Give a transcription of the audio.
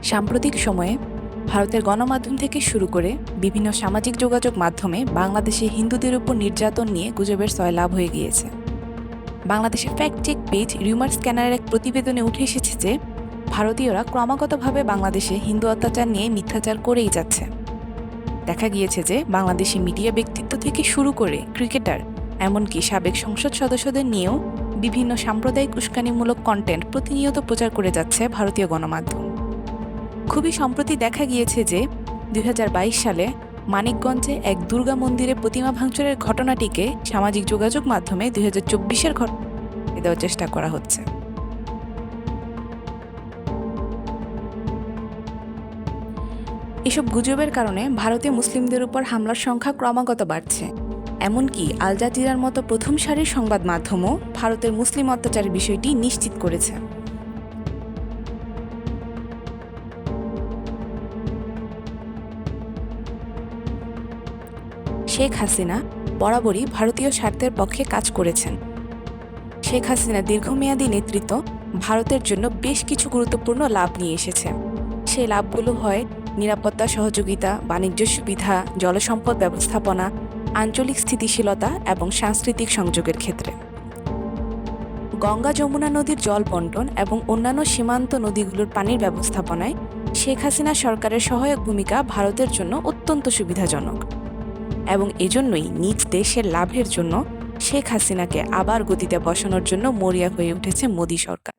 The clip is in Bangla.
সাম্প্রতিক সময়ে ভারতের গণমাধ্যম থেকে শুরু করে বিভিন্ন সামাজিক যোগাযোগ মাধ্যমে বাংলাদেশে হিন্দুদের উপর নির্যাতন নিয়ে গুজবের সয়লাব হয়ে গিয়েছে। বাংলাদেশের ফ্যাক্ট চেক পেজ রিউমার স্ক্যানারের এক প্রতিবেদনে উঠে এসেছে যে ভারতীয়রা ক্রমাগতভাবে বাংলাদেশে হিন্দু অত্যাচার নিয়ে মিথ্যাচার করেই যাচ্ছে। দেখা গিয়েছে যে বাংলাদেশি মিডিয়া ব্যক্তিত্ব থেকে শুরু করে ক্রিকেটার, এমনকি সাবেক সংসদ সদস্যদের নিয়েও বিভিন্ন সাম্প্রদায়িক উস্কানিমূলক কন্টেন্ট প্রতিনিয়ত প্রচার করে যাচ্ছে ভারতীয় গণমাধ্যম। খুবই সম্প্রতি দেখা গিয়েছে যে ২০২২ সালে মানিকগঞ্জে এক দুর্গা মন্দিরে প্রতিমা ভাঙচুরের ঘটনাটিকে সামাজিক যোগাযোগ মাধ্যমে ২০২৪-এর ঘটনা দেওয়ার চেষ্টা করা হচ্ছে। এসব গুজবের কারণে ভারতীয় মুসলিমদের উপর হামলার সংখ্যা ক্রমাগত বাড়ছে। এমনকি আল জাজিরার মতো প্রথম সারির সংবাদ মাধ্যমও ভারতের মুসলিম অত্যাচারের বিষয়টি নিশ্চিত করেছে। শেখ হাসিনা বরাবরই ভারতীয় স্বার্থের পক্ষে কাজ করেছেন। শেখ হাসিনার দীর্ঘমেয়াদী নেতৃত্ব ভারতের জন্য বেশ কিছু গুরুত্বপূর্ণ লাভ নিয়ে এসেছে। সেই লাভগুলো হয় নিরাপত্তা সহযোগিতা, বাণিজ্য সুবিধা, জলসম্পদ ব্যবস্থাপনা, আঞ্চলিক স্থিতিশীলতা এবং সাংস্কৃতিক সংযোগের ক্ষেত্রে। গঙ্গা যমুনা নদীর জল বন্টন এবং অন্যান্য সীমান্ত নদীগুলোর পানির ব্যবস্থাপনায় শেখ হাসিনা সরকারের সহায়ক ভূমিকা ভারতের জন্য অত্যন্ত সুবিধাজনক, এবং এজন্যই নিজ দেশের লাভের জন্য শেখ হাসিনাকে আবার গদিতে বসানোর জন্য মরিয়া হয়ে উঠেছে মোদি সরকার।